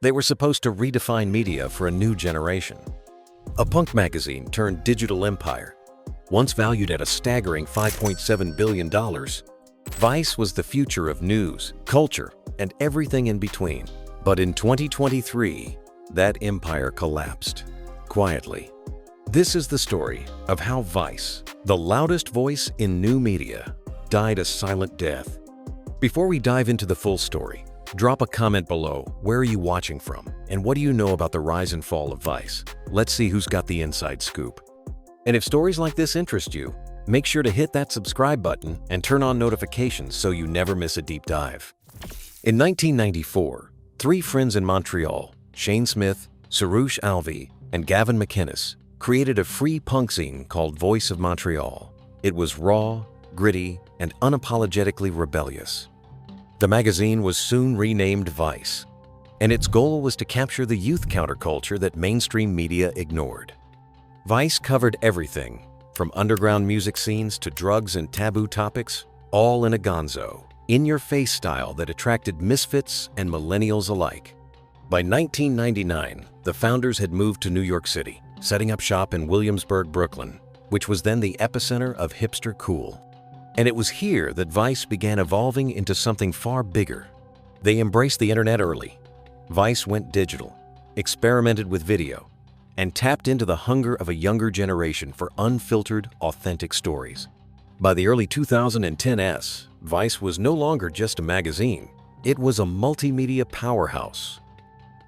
They were supposed to redefine media for a new generation. A punk magazine turned digital empire. Once valued at a staggering $5.7 billion, Vice was the future of news, culture, and everything in between. But in 2023, that empire collapsed, quietly. This is the story of how Vice, the loudest voice in new media, died a silent death. Before we dive into the full story, drop a comment below. Where are you watching from? And what do you know about the rise and fall of Vice? Let's see who's got the inside scoop. And if stories like this interest you, make sure to hit that subscribe button and turn on notifications so you never miss a deep dive. In 1994, three friends in Montreal, Shane Smith, Soroush Alvi, and Gavin McInnes, created a free punk zine called Voice of Montreal. It was raw, gritty, and unapologetically rebellious. The magazine was soon renamed Vice, and its goal was to capture the youth counterculture that mainstream media ignored. Vice covered everything, from underground music scenes to drugs and taboo topics, all in a gonzo, in-your-face style that attracted misfits and millennials alike. By 1999, the founders had moved to New York City, setting up shop in Williamsburg, Brooklyn, which was then the epicenter of hipster cool. And it was here that Vice began evolving into something far bigger. They embraced the internet early. Vice went digital, experimented with video, and tapped into the hunger of a younger generation for unfiltered, authentic stories. By the early 2010s, Vice was no longer just a magazine. It was a multimedia powerhouse.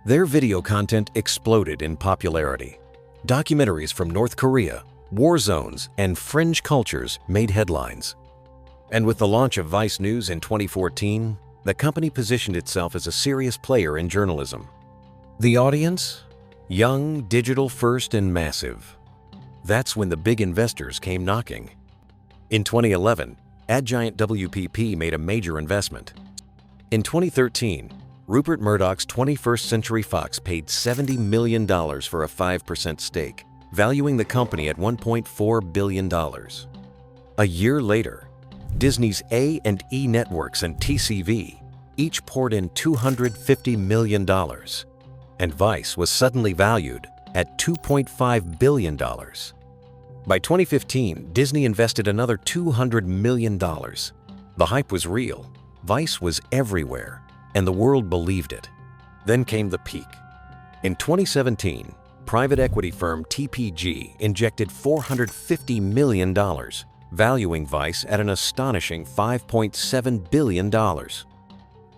Their video content exploded in popularity. Documentaries from North Korea, war zones, and fringe cultures made headlines. And with the launch of Vice News in 2014, the company positioned itself as a serious player in journalism. The audience? Young, digital-first, and massive. That's when the big investors came knocking. In 2011, ad giant WPP made a major investment. In 2013, Rupert Murdoch's 21st Century Fox paid $70 million for a 5% stake, valuing the company at $1.4 billion. A year later, Disney's A&E networks and TCV each poured in $250 million, and Vice was suddenly valued at $2.5 billion. By 2015, Disney invested another $200 million. The hype was real. Vice was everywhere, and the world believed it. Then came the peak. In 2017, private equity firm TPG injected $450 million, valuing Vice at an astonishing $5.7 billion.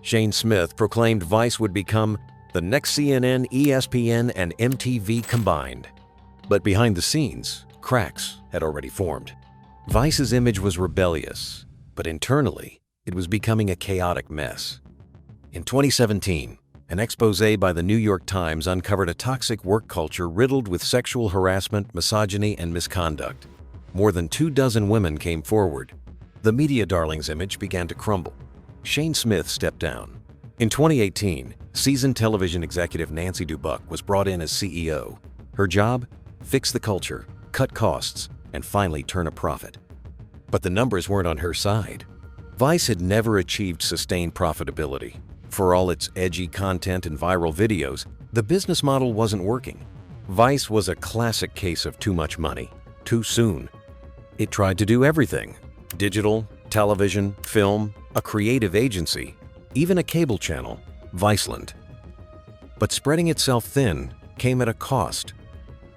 Shane Smith proclaimed Vice would become the next CNN, ESPN, and MTV combined. But behind the scenes, cracks had already formed. Vice's image was rebellious, but internally, it was becoming a chaotic mess. In 2017, an expose by the New York Times uncovered a toxic work culture riddled with sexual harassment, misogyny, and misconduct. More than 24 women came forward. The media darling's image began to crumble. Shane Smith stepped down. In 2018, seasoned television executive Nancy Dubuc was brought in as CEO. Her job? Fix the culture, cut costs, and finally turn a profit. But the numbers weren't on her side. Vice had never achieved sustained profitability. For all its edgy content and viral videos, the business model wasn't working. Vice was a classic case of too much money, too soon. It tried to do everything: digital, television, film, a creative agency, even a cable channel, Viceland. But spreading itself thin came at a cost.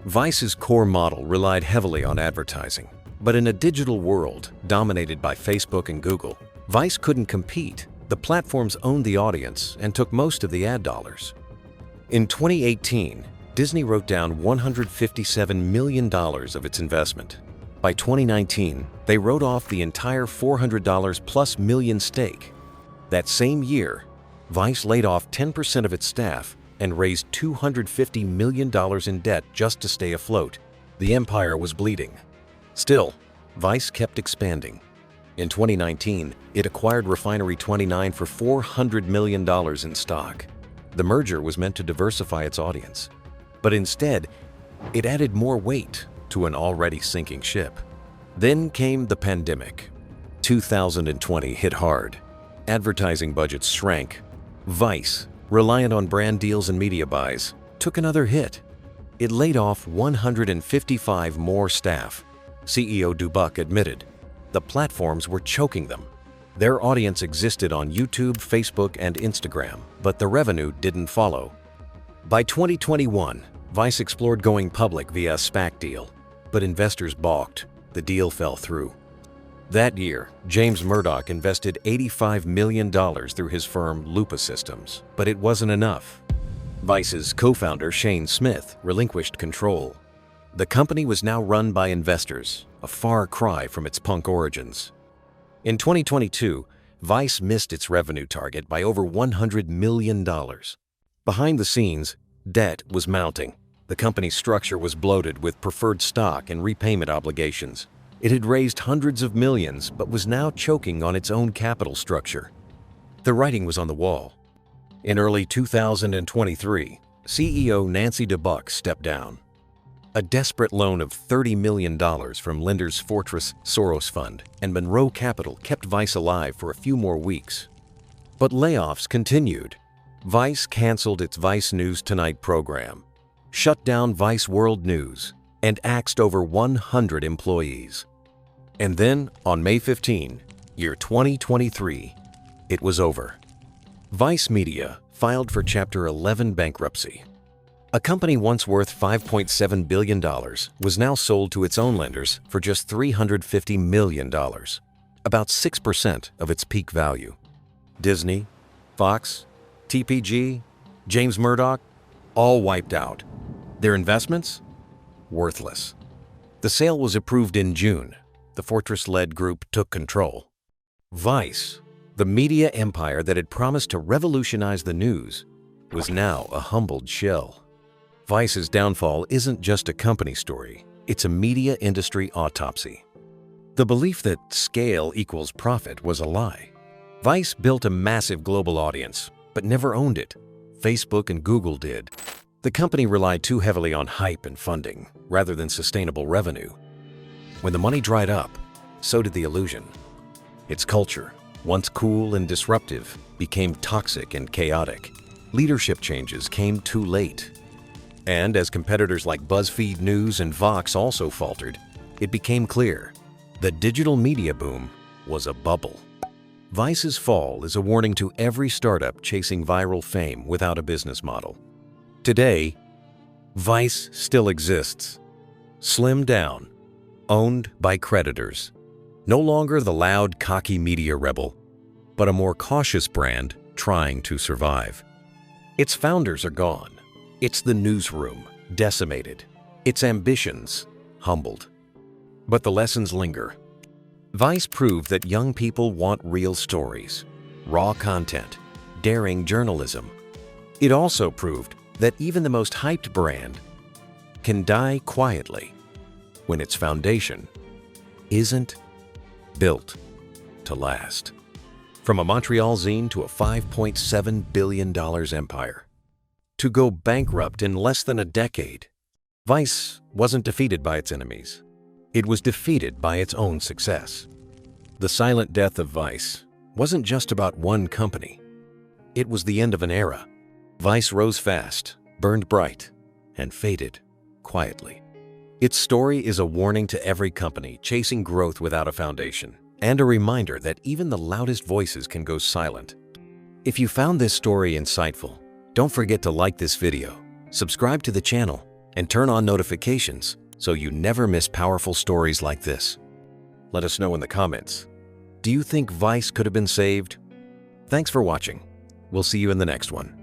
Vice's core model relied heavily on advertising, but in a digital world dominated by Facebook and Google, Vice couldn't compete. The platforms owned the audience and took most of the ad dollars. In 2018, Disney wrote down $157 million of its investment. By 2019, they wrote off the entire $400 plus million stake. That same year, Vice laid off 10% of its staff and raised $250 million in debt just to stay afloat. The empire was bleeding. Still, Vice kept expanding. In 2019, it acquired Refinery 29 for $400 million in stock. The merger was meant to diversify its audience, but instead, it added more weight to an already sinking ship. Then came the pandemic. 2020 hit hard. Advertising budgets shrank. Vice, reliant on brand deals and media buys, took another hit. It laid off 155 more staff. CEO Dubuc admitted the platforms were choking them. Their audience existed on YouTube, Facebook, and Instagram, but the revenue didn't follow. By 2021, Vice explored going public via a SPAC deal, but investors balked. The deal fell through. That year, James Murdoch invested $85 million through his firm Lupa Systems, but it wasn't enough. Vice's co-founder Shane Smith relinquished control. The company was now run by investors, a far cry from its punk origins. In 2022, Vice missed its revenue target by over $100 million. Behind the scenes, debt was mounting. The company's structure was bloated with preferred stock and repayment obligations. It had raised hundreds of millions, but was now choking on its own capital structure. The writing was on the wall. In early 2023, CEO Nancy Dubuc stepped down. A desperate loan of $30 million from lenders Fortress Soros Fund and Monroe Capital kept Vice alive for a few more weeks. But layoffs continued. Vice canceled its Vice News Tonight program, shut down Vice World News, and axed over 100 employees. And then, on May 15, year 2023, it was over. Vice Media filed for Chapter 11 bankruptcy. A company once worth $5.7 billion was now sold to its own lenders for just $350 million, about 6% of its peak value. Disney, Fox, TPG, James Murdoch, all wiped out. Their investments? Worthless. The sale was approved in June. The Fortress-led group took control. Vice, the media empire that had promised to revolutionize the news, was now a humbled shell. Vice's downfall isn't just a company story, it's a media industry autopsy. The belief that scale equals profit was a lie. Vice built a massive global audience, but never owned it. Facebook and Google did. The company relied too heavily on hype and funding, rather than sustainable revenue. When the money dried up, so did the illusion. Its culture, once cool and disruptive, became toxic and chaotic. Leadership changes came too late. And as competitors like BuzzFeed News and Vox also faltered, it became clear the digital media boom was a bubble. Vice's fall is a warning to every startup chasing viral fame without a business model. Today, Vice still exists, slimmed down, owned by creditors. No longer the loud, cocky media rebel, but a more cautious brand trying to survive. Its founders are gone. It's the newsroom, decimated. Its ambitions, humbled. But the lessons linger. Vice proved that young people want real stories, raw content, daring journalism. It also proved that even the most hyped brand can die quietly when its foundation isn't built to last. From a Montreal zine to a $5.7 billion empire. To go bankrupt in less than a decade, Vice wasn't defeated by its enemies. It was defeated by its own success. The silent death of Vice wasn't just about one company. It was the end of an era. Vice rose fast, burned bright, and faded quietly. Its story is a warning to every company chasing growth without a foundation, and a reminder that even the loudest voices can go silent. If you found this story insightful, don't forget to like this video, subscribe to the channel, and turn on notifications so you never miss powerful stories like this. Let us know in the comments. Do you think Vice could have been saved? Thanks for watching. We'll see you in the next one.